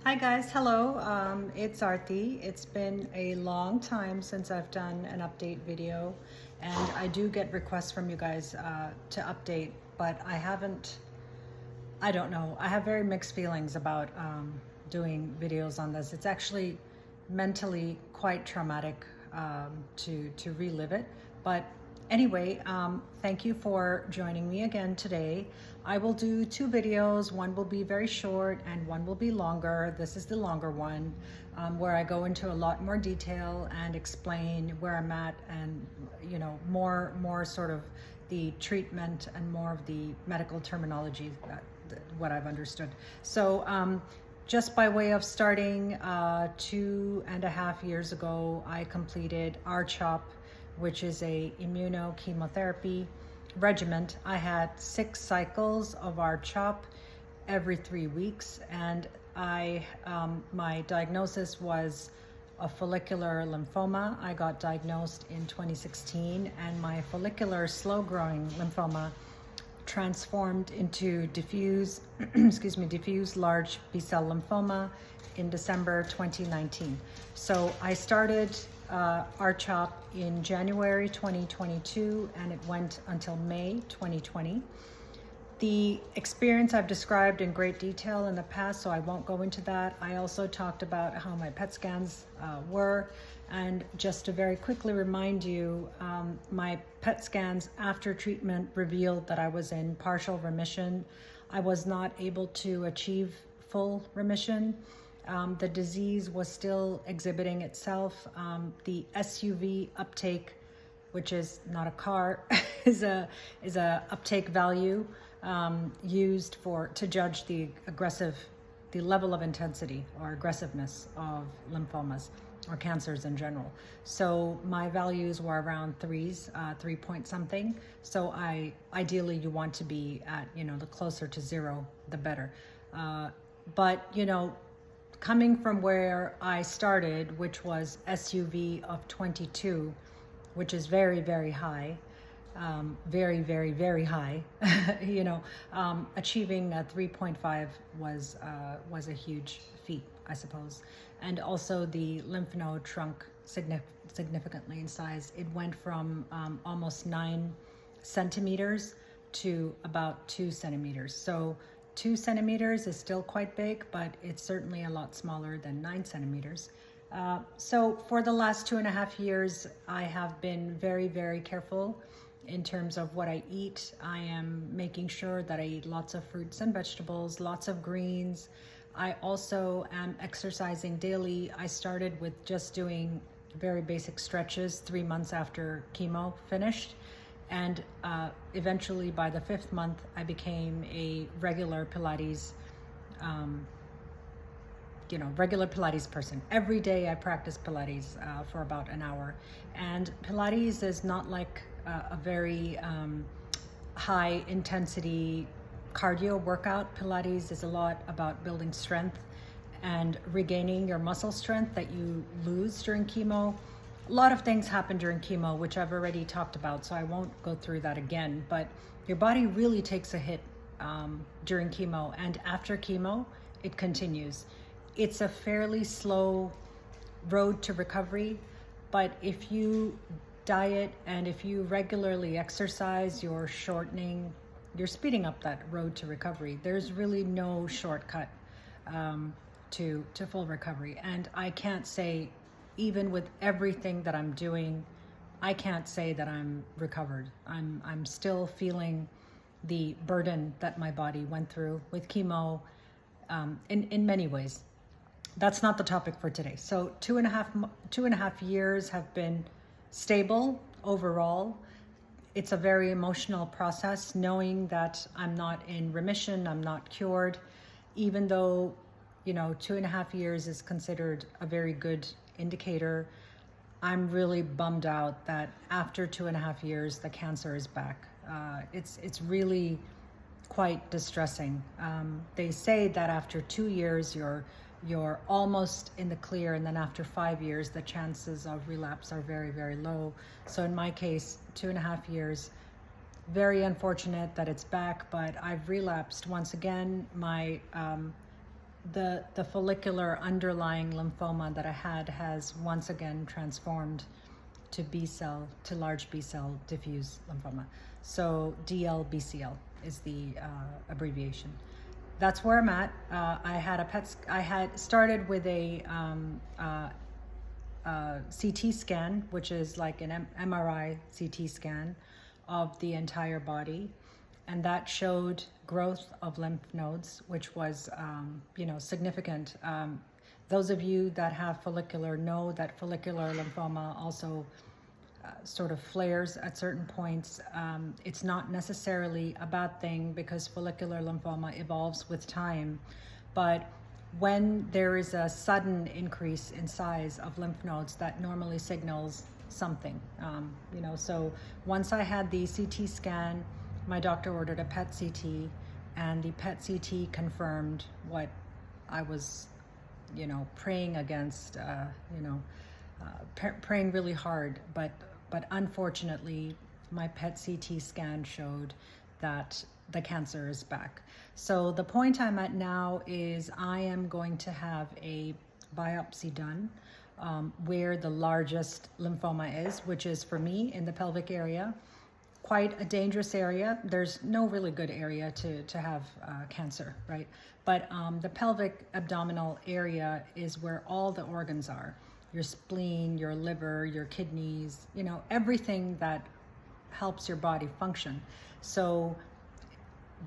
Hi guys, hello. It's Arti. It's been a long time since I've done an update video, and I do get requests from you guys to update, but I don't know. I have very mixed feelings about doing videos on this. It's actually mentally quite traumatic to relive it. But anyway, thank you for joining me again today. I will do two videos. One will be very short and one will be longer. This is the longer one where I go into a lot more detail and explain where I'm at and, you know, more sort of the treatment and more of the medical terminology what I've understood. So just by way of starting, 2.5 years ago, I completed RCHOP, which is a immunochemotherapy regimen. I had 6 cycles of RCHOP every 3 weeks, and my diagnosis was a follicular lymphoma. I got diagnosed in 2016, and my follicular slow-growing lymphoma transformed into diffuse large B cell lymphoma in December 2019. So I started RCHOP in January 2022, and it went until May 2020. The experience I've described in great detail in the past, so I won't go into that. I also talked about how my PET scans were, and just to very quickly remind you, my PET scans after treatment revealed that I was in partial remission. I was not able to achieve full remission. The disease was still exhibiting itself. The SUV uptake, which is not a car, is a uptake value used to judge the level of intensity or aggressiveness of lymphomas or cancers in general. So my values were around 3s, 3 point something. So ideally you want to be at, the closer to 0, the better. But coming from where I started, which was SUV of 22, which is very, very high, very, very, very high, achieving a 3.5 was a huge feat, I suppose. And also the lymph node shrunk significantly in size. It went from almost 9 centimeters to about 2 centimeters. So 2 centimeters is still quite big, but it's certainly a lot smaller than 9 centimeters. So for the last 2.5 years, I have been very, very careful in terms of what I eat. I am making sure that I eat lots of fruits and vegetables, lots of greens. I also am exercising daily. I started with just doing very basic stretches 3 months after chemo finished. And eventually by the 5th month, I became a regular Pilates, regular Pilates person. Every day I practice Pilates for about an hour. And Pilates is not like a very high intensity cardio workout. Pilates is a lot about building strength and regaining your muscle strength that you lose during chemo. A lot of things happen during chemo, which I've already talked about, so I won't go through that again, but your body really takes a hit during chemo, and after chemo, it continues. It's a fairly slow road to recovery, but if you diet and if you regularly exercise, you're speeding up that road to recovery. There's really no shortcut to full recovery, and I can't say, even with everything that I'm doing, I can't say that I'm recovered. I'm still feeling the burden that my body went through with chemo in many ways. That's not the topic for today. So 2.5 years have been stable overall. It's a very emotional process knowing that I'm not in remission, I'm not cured, even though 2.5 years is considered a very good indicator. I'm really bummed out that after 2.5 years, the cancer is back. It's really quite distressing. They say that after 2 years, you're almost in the clear, and then after 5 years, the chances of relapse are very, very low. So in my case, 2.5 years, very unfortunate that it's back, but I've relapsed once again. My the follicular underlying lymphoma that I had has once again transformed to B cell, to large B cell diffuse lymphoma. So DLBCL is the abbreviation. That's where I'm at. I had started with a CT scan, which is like an MRI CT scan of the entire body, and that showed growth of lymph nodes, which was significant. Those of you that have follicular know that follicular lymphoma also sort of flares at certain points. It's not necessarily a bad thing because follicular lymphoma evolves with time, but when there is a sudden increase in size of lymph nodes, that normally signals something. So once I had the CT scan, my doctor ordered a PET CT, and the PET CT confirmed what I was, praying against, praying really hard, but unfortunately, my PET CT scan showed that the cancer is back. So the point I'm at now is I am going to have a biopsy done where the largest lymphoma is, which is for me in the pelvic area. Quite a dangerous area. There's no really good area to have cancer, right? But the pelvic abdominal area is where all the organs are. Your spleen, your liver, your kidneys, everything that helps your body function. So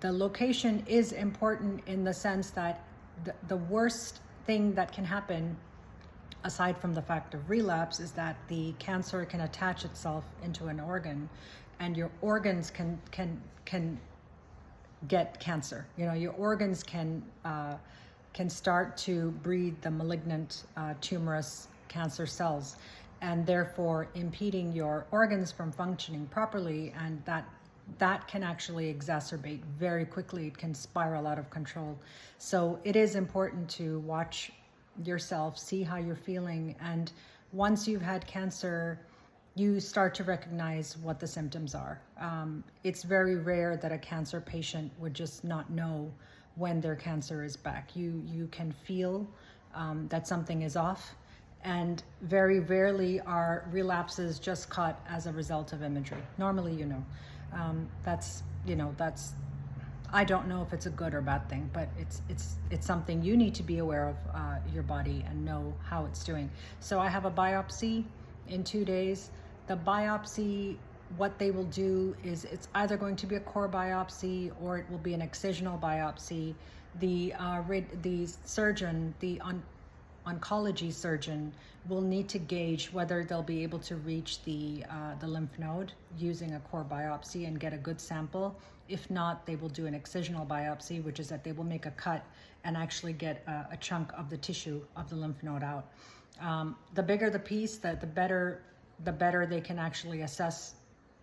the location is important in the sense that the worst thing that can happen, aside from the fact of relapse, is that the cancer can attach itself into an organ, and your organs can get cancer. Your organs can start to breed the malignant tumorous cancer cells, and therefore impeding your organs from functioning properly, and that can actually exacerbate very quickly. It can spiral out of control. So it is important to watch yourself, see how you're feeling, and once you've had cancer, you start to recognize what the symptoms are. It's very rare that a cancer patient would just not know when their cancer is back. You can feel that something is off, and very rarely are relapses just caught as a result of imagery. Normally, that's I don't know if it's a good or bad thing, but it's something you need to be aware of your body and know how it's doing. So I have a biopsy in 2 days. The biopsy, what they will do is it's either going to be a core biopsy or it will be an excisional biopsy. The surgeon, the oncology surgeon, will need to gauge whether they'll be able to reach the lymph node using a core biopsy and get a good sample. If not, they will do an excisional biopsy, which is that they will make a cut and actually get a chunk of the tissue of the lymph node out. The bigger the piece, the better they can actually assess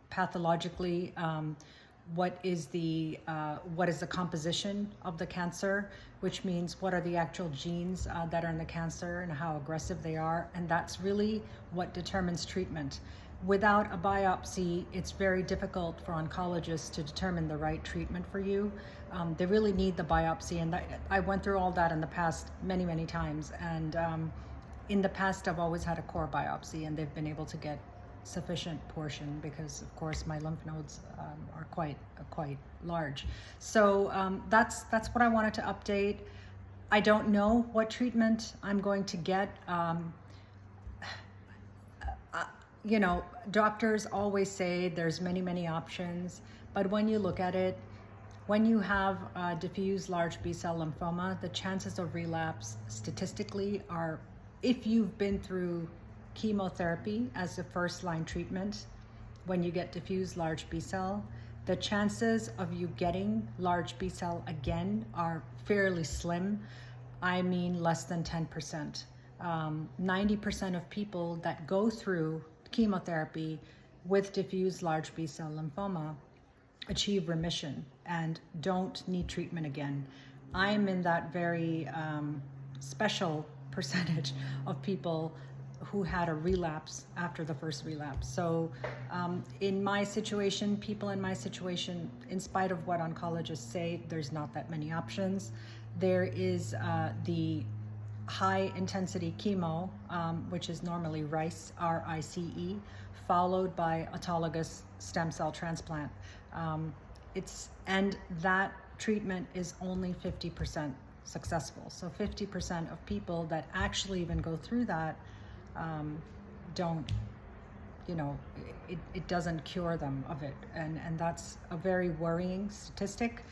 pathologically what is the composition of the cancer, which means what are the actual genes that are in the cancer and how aggressive they are, and that's really what determines treatment. Without a biopsy, it's very difficult for oncologists to determine the right treatment for you. They really need the biopsy, and I went through all that in the past many times, and in the past I've always had a core biopsy, and they've been able to get sufficient portion because of course my lymph nodes are quite large. So that's what I wanted to update. I don't know what treatment I'm going to get. Doctors always say there's many options, but when you look at it, when you have diffuse large B cell lymphoma, the chances of relapse statistically are, if you've been through chemotherapy as the first line treatment, when you get diffuse large B cell, the chances of you getting large B cell again are fairly slim. I mean less than 10%. 90% of people that go through chemotherapy with diffuse large B cell lymphoma achieve remission and don't need treatment again. I'm in that very special percentage of people who had a relapse after the first relapse. So in my situation, people in my situation, in spite of what oncologists say, there's not that many options. There is the high intensity chemo, which is normally RICE, RICE, followed by autologous stem cell transplant. And that treatment is only 50% successful. So 50% of people that actually even go through that don't, it doesn't cure them of it. And that's a very worrying statistic.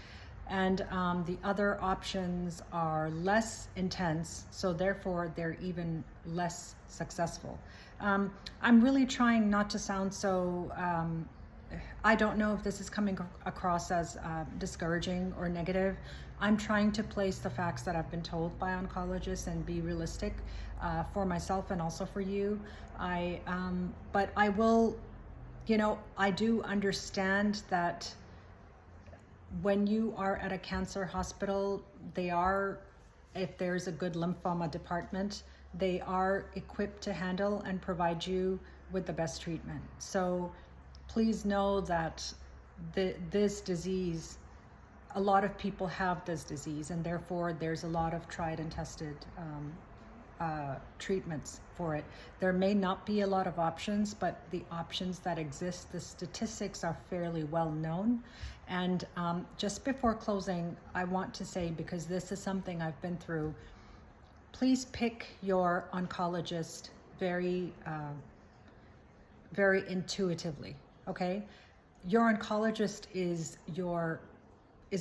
And the other options are less intense, so therefore they're even less successful. I'm really trying not to sound so, I don't know if this is coming across as discouraging or negative. I'm trying to place the facts that I've been told by oncologists and be realistic for myself and also for you. But I will, I do understand that when you are at a cancer hospital, if there's a good lymphoma department, they are equipped to handle and provide you with the best treatment. So please know that this disease, a lot of people have this disease, and therefore there's a lot of tried and tested treatments for it. There may not be a lot of options, but the options that exist, the statistics are fairly well known. And just before closing, I want to say, because this is something I've been through, please pick your oncologist very, very intuitively, okay? Your oncologist is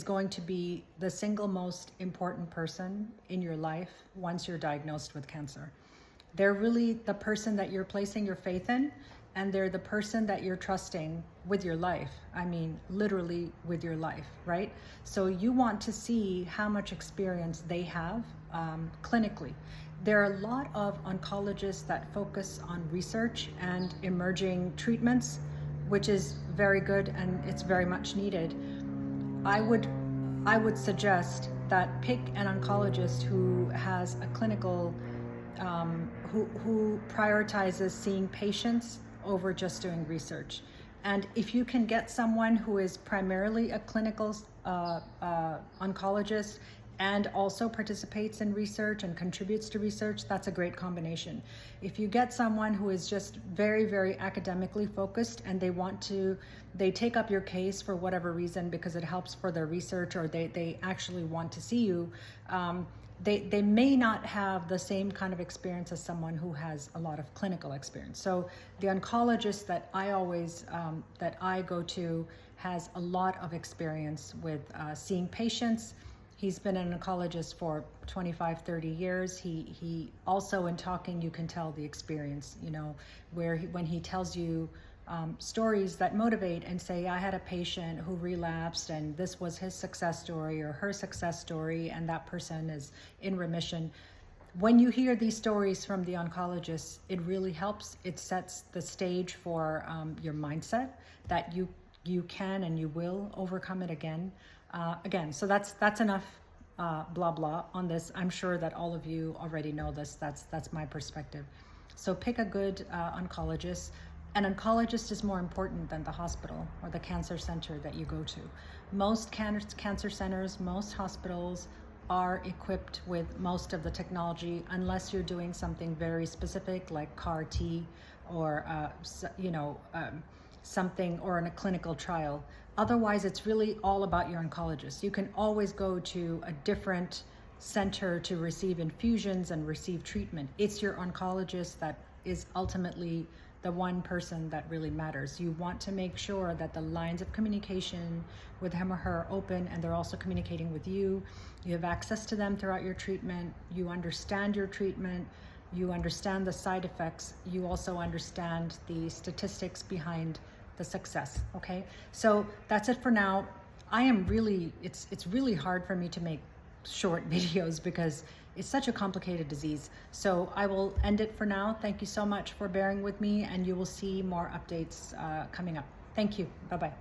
going to be the single most important person in your life once you're diagnosed with cancer. They're really the person that you're placing your faith in, and they're the person that you're trusting with your life. I mean, literally with your life, right? So you want to see how much experience they have clinically. There are a lot of oncologists that focus on research and emerging treatments, which is very good and it's very much needed. I would suggest that pick an oncologist who has a clinical, who prioritizes seeing patients over just doing research. And if you can get someone who is primarily a clinical oncologist and also participates in research and contributes to research, that's a great combination. If you get someone who is just very, very academically focused and they take up your case for whatever reason because it helps for their research, or they actually want to see you, they may not have the same kind of experience as someone who has a lot of clinical experience. So the oncologist that I go to has a lot of experience with seeing patients. He's been an oncologist for 25, 30 years. He also, in talking, you can tell the experience, when he tells you stories that motivate and say, I had a patient who relapsed and this was his success story or her success story, and that person is in remission. When you hear these stories from the oncologists, it really helps. It sets the stage for your mindset that you can and you will overcome it again. So that's enough blah blah on this. I'm sure that all of you already know this. That's my perspective. So pick a good oncologist. An oncologist is more important than the hospital or the cancer center that you go to. Most cancer centers, most hospitals are equipped with most of the technology, unless you're doing something very specific like CAR T or something, or in a clinical trial. Otherwise, it's really all about your oncologist. You can always go to a different center to receive infusions and receive treatment. It's your oncologist that is ultimately the one person that really matters. You want to make sure that the lines of communication with him or her are open, and they're also communicating with you. You have access to them throughout your treatment. You understand your treatment. You understand the side effects. You also understand the statistics behind the success, okay? So that's it for now. It's really hard for me to make short videos because it's such a complicated disease. So I will end it for now. Thank you so much for bearing with me, and you will see more updates coming up. Thank you. Bye-bye.